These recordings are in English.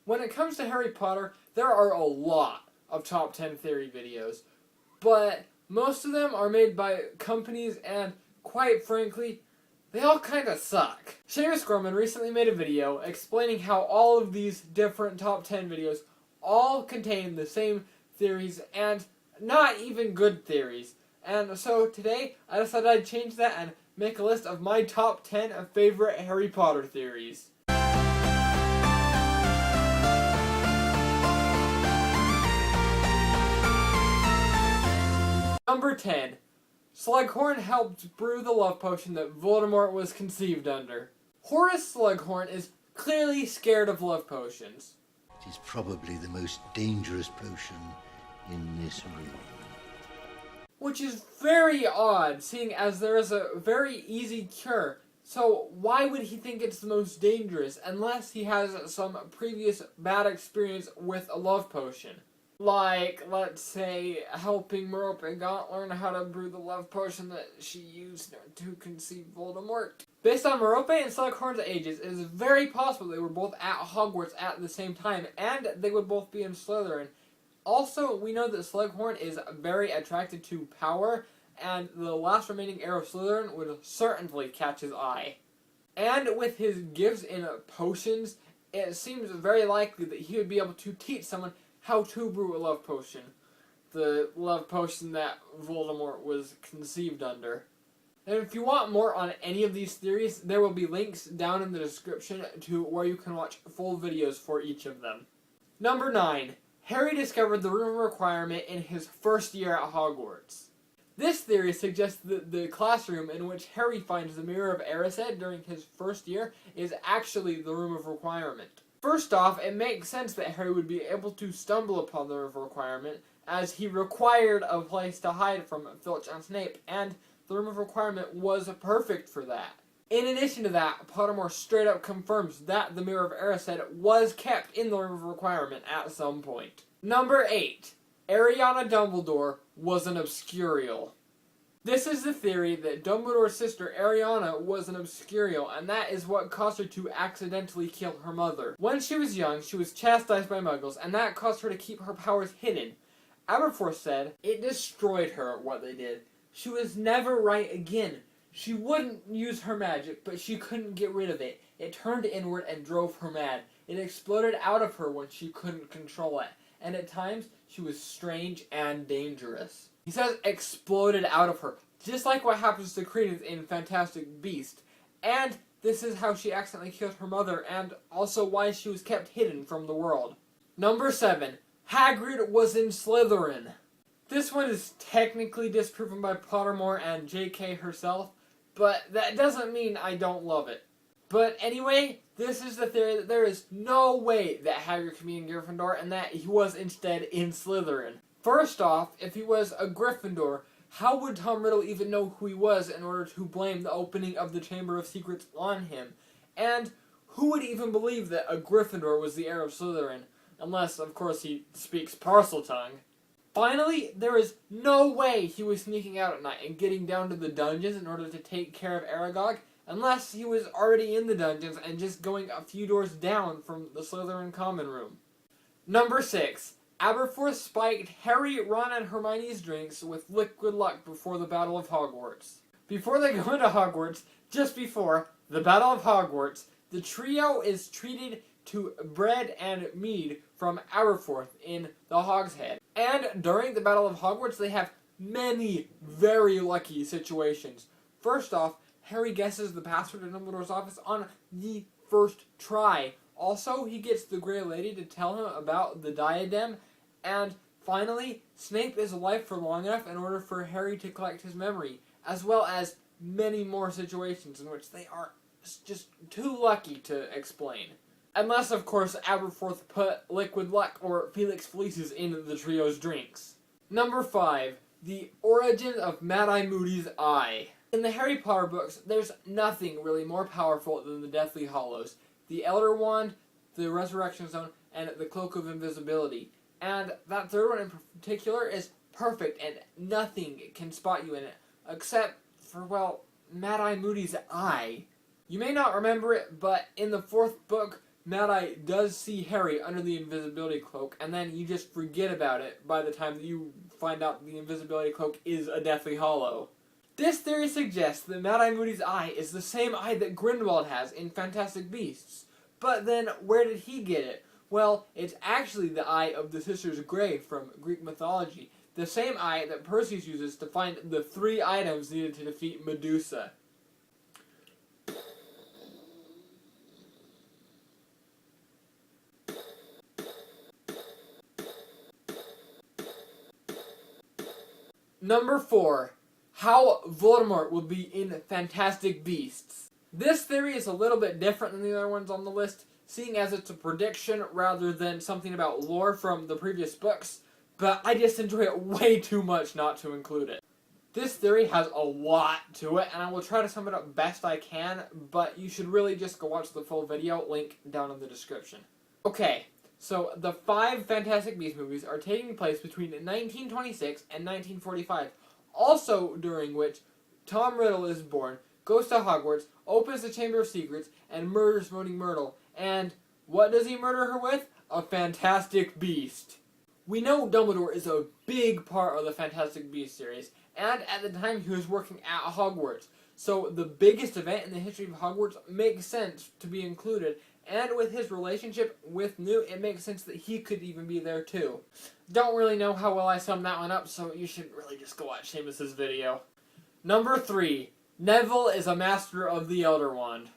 When it comes to Harry Potter, there are a lot of top 10 theory videos, but most of them are made by companies and, quite frankly, they all kinda suck. Seamus recently made a video explaining how all of these different top 10 videos all contain the same theories and not even good theories. And so today, I decided I'd change that and make a list of my top 10 favorite Harry Potter theories. Number 10. Slughorn helped brew the love potion that Voldemort was conceived under. Horace Slughorn is clearly scared of love potions. It is probably the most dangerous potion in this room. Which is very odd, seeing as there is a very easy cure. So why would he think it's the most dangerous unless he has some previous bad experience with a love potion? Like, let's say, helping Merope learn how to brew the love potion that she used to conceive Voldemort. Based on Merope and Slughorn's ages, it is very possible they were both at Hogwarts at the same time, and they would both be in Slytherin. Also, we know that Slughorn is very attracted to power, and the last remaining heir of Slytherin would certainly catch his eye. And with his gifts in potions, it seems very likely that he would be able to teach someone how to brew a love potion. The love potion that Voldemort was conceived under. And if you want more on any of these theories, there will be links down in the description to where you can watch full videos for each of them. Number 9. Harry discovered the room requirement in his first year at Hogwarts. This theory suggests that the classroom in which Harry finds the Mirror of Erised during his first year is actually the room of requirement. First off, it makes sense that Harry would be able to stumble upon the room of requirement, as he required a place to hide from Filch and Snape, and the room of requirement was perfect for that. In addition to that, Pottermore straight up confirms that the Mirror of Erised was kept in the room of requirement at some point. Number 8. Ariana Dumbledore was an Obscurial. This is the theory that Dumbledore's sister Ariana was an Obscurial, and that is what caused her to accidentally kill her mother. When she was young, she was chastised by Muggles, and that caused her to keep her powers hidden. Aberforth said, it destroyed her, what they did. She was never right again. She wouldn't use her magic, but she couldn't get rid of it. It turned inward and drove her mad. It exploded out of her when she couldn't control it, and at times, she was strange and dangerous. He says exploded out of her, just like what happens to Credence in Fantastic Beasts. And this is how she accidentally killed her mother, and also why she was kept hidden from the world. Number 7. Hagrid was in Slytherin. This one is technically disproven by Pottermore and J.K. herself, but that doesn't mean I don't love it. But anyway, this is the theory that there is no way that Hagrid can be in Gryffindor and that he was instead in Slytherin. First off, if he was a Gryffindor, how would Tom Riddle even know who he was in order to blame the opening of the Chamber of Secrets on him? And who would even believe that a Gryffindor was the heir of Slytherin? Unless, of course, he speaks Parseltongue. Finally, there is no way he was sneaking out at night and getting down to the dungeons in order to take care of Aragog, unless he was already in the dungeons and just going a few doors down from the Slytherin common room. Number 6. Aberforth spiked Harry, Ron, and Hermione's drinks with liquid luck before the Battle of Hogwarts. Before they go into Hogwarts, just before the Battle of Hogwarts, the trio is treated to bread and mead from Aberforth in the Hogshead. And during the Battle of Hogwarts, they have many very lucky situations. First off, Harry guesses the password to Dumbledore's office on the first try. Also, he gets the Grey Lady to tell him about the diadem. And finally, Snape is alive for long enough in order for Harry to collect his memory, as well as many more situations in which they are just too lucky to explain. Unless, of course, Aberforth put liquid luck or Felix Felicis in the trio's drinks. Number 5. The origin of Mad-Eye Moody's eye. In the Harry Potter books, there's nothing really more powerful than the Deathly Hallows. The Elder Wand, the Resurrection Stone, and the Cloak of Invisibility. And that third one in particular is perfect, and nothing can spot you in it, except for, well, Mad-Eye Moody's eye. You may not remember it, but in the 4th book, Mad Eye does see Harry under the invisibility cloak, and then you just forget about it by the time that you find out the invisibility cloak is a Deathly Hallow. This theory suggests that Mad Eye Moody's eye is the same eye that Grindelwald has in Fantastic Beasts. But then, where did he get it? Well, it's actually the eye of the Sisters Grey from Greek mythology, the same eye that Perseus uses to find the 3 items needed to defeat Medusa. Number 4. How Voldemort will be in Fantastic Beasts. This theory is a little bit different than the other ones on the list, seeing as it's a prediction rather than something about lore from the previous books, but I just enjoy it way too much not to include it. This theory has a lot to it, and I will try to sum it up best I can, but you should really just go watch the full video, link down in the description. Okay, so the 5 Fantastic Beasts movies are taking place between 1926 and 1945, also during which Tom Riddle is born, goes to Hogwarts, opens the Chamber of Secrets, and murders Moaning Myrtle. And what does he murder her with? A Fantastic Beast. We know Dumbledore is a big part of the Fantastic Beasts series, and at the time he was working at Hogwarts. So the biggest event in the history of Hogwarts makes sense to be included, and with his relationship with Newt, it makes sense that he could even be there too. Don't really know how well I summed that one up, so you should really just go watch Seamus' video. Number 3. Neville is a master of the Elder Wand.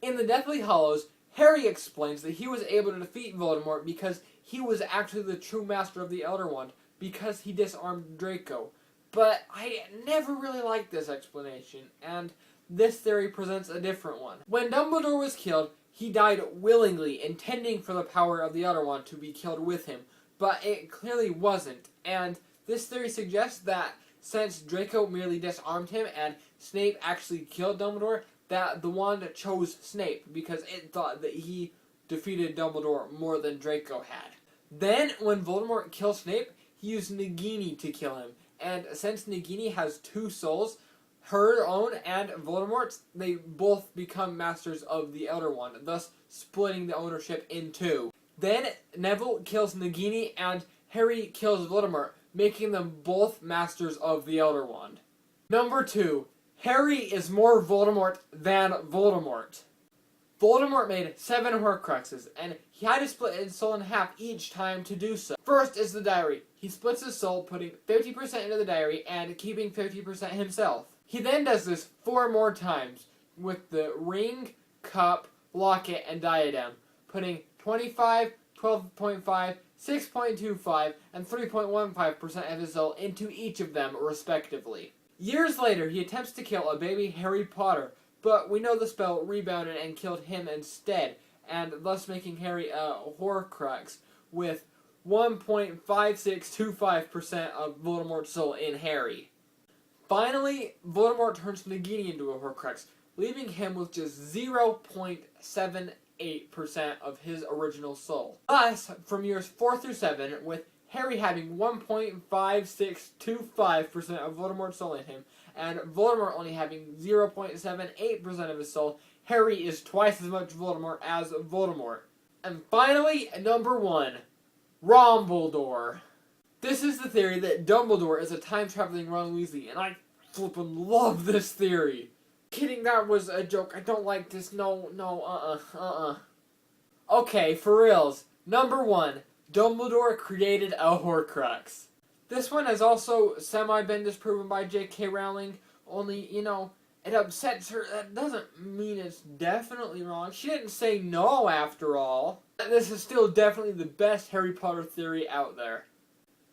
In the Deathly Hallows, Harry explains that he was able to defeat Voldemort because he was actually the true master of the Elder Wand, because he disarmed Draco. But I never really liked this explanation, and this theory presents a different one. When Dumbledore was killed, he died willingly, intending for the power of the Elder Wand to be killed with him, but it clearly wasn't, and this theory suggests that since Draco merely disarmed him and Snape actually killed Dumbledore, that the wand chose Snape because it thought that he defeated Dumbledore more than Draco had. Then, when Voldemort kills Snape, he used Nagini to kill him, and since Nagini has 2 souls, her own and Voldemort's, they both become masters of the Elder Wand, thus splitting the ownership in 2. Then Neville kills Nagini and Harry kills Voldemort, making them both masters of the Elder Wand. Number 2. Harry is more Voldemort than Voldemort. Voldemort made 7 Horcruxes, and he had to split his soul in half each time to do so. First is the diary. He splits his soul, putting 50% into the diary and keeping 50% himself. He then does this 4 more times with the ring, cup, locket, and diadem, putting 25, 12.5, 6.25, and 3.15% of his soul into each of them, respectively. Years later, he attempts to kill a baby Harry Potter, but we know the spell rebounded and killed him instead, and thus making Harry a Horcrux, with 1.5625% of Voldemort's soul in Harry. Finally, Voldemort turns Nagini into a Horcrux, leaving him with just 0.78% of his original soul. Thus, from years 4 through 7, with Harry having 1.5625% of Voldemort's soul in him, and Voldemort only having 0.78% of his soul, Harry is twice as much Voldemort as Voldemort. And finally, number 1, Ronbledor. This is the theory that Dumbledore is a time-traveling Ron Weasley, and I flippin' love this theory. Kidding, that was a joke. I don't like this. No. Okay, for reals. Number 1, Dumbledore created a Horcrux. This one has also semi-been disproven by J.K. Rowling, only, it upsets her. That doesn't mean it's definitely wrong. She didn't say no after all. This is still definitely the best Harry Potter theory out there.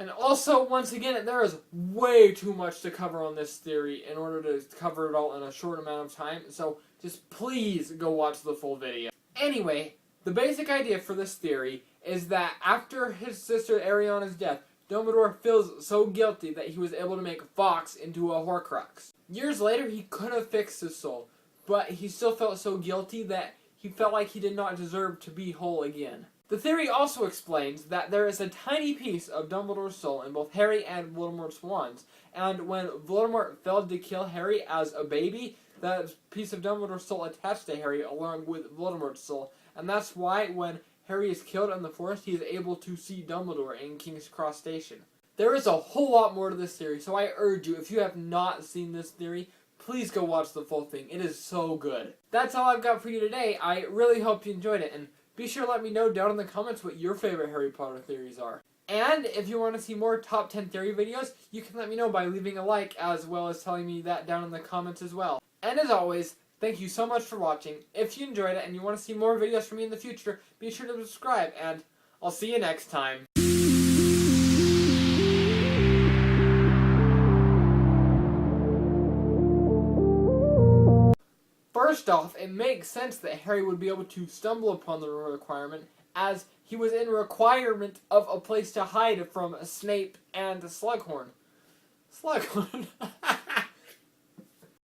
And also, once again, there is way too much to cover on this theory in order to cover it all in a short amount of time, so just please go watch the full video. Anyway, the basic idea for this theory is that after his sister Ariana's death, Dumbledore feels so guilty that he was able to make Fawkes into a Horcrux. Years later, he could have fixed his soul, but he still felt so guilty that he felt like he did not deserve to be whole again. The theory also explains that there is a tiny piece of Dumbledore's soul in both Harry and Voldemort's wands, and when Voldemort failed to kill Harry as a baby, that piece of Dumbledore's soul attached to Harry along with Voldemort's soul, and that's why when Harry is killed in the forest, he is able to see Dumbledore in King's Cross Station. There is a whole lot more to this theory, so I urge you, if you have not seen this theory, please go watch the full thing. It is so good. That's all I've got for you today. I really hope you enjoyed it, and be sure to let me know down in the comments what your favorite Harry Potter theories are. And if you want to see more top 10 theory videos, you can let me know by leaving a like, as well as telling me that down in the comments as well. And as always, thank you so much for watching. If you enjoyed it and you want to see more videos from me in the future, be sure to subscribe, and I'll see you next time. First off, it makes sense that Harry would be able to stumble upon the requirement, as he was in requirement of a place to hide from Snape and Slughorn. Slughorn?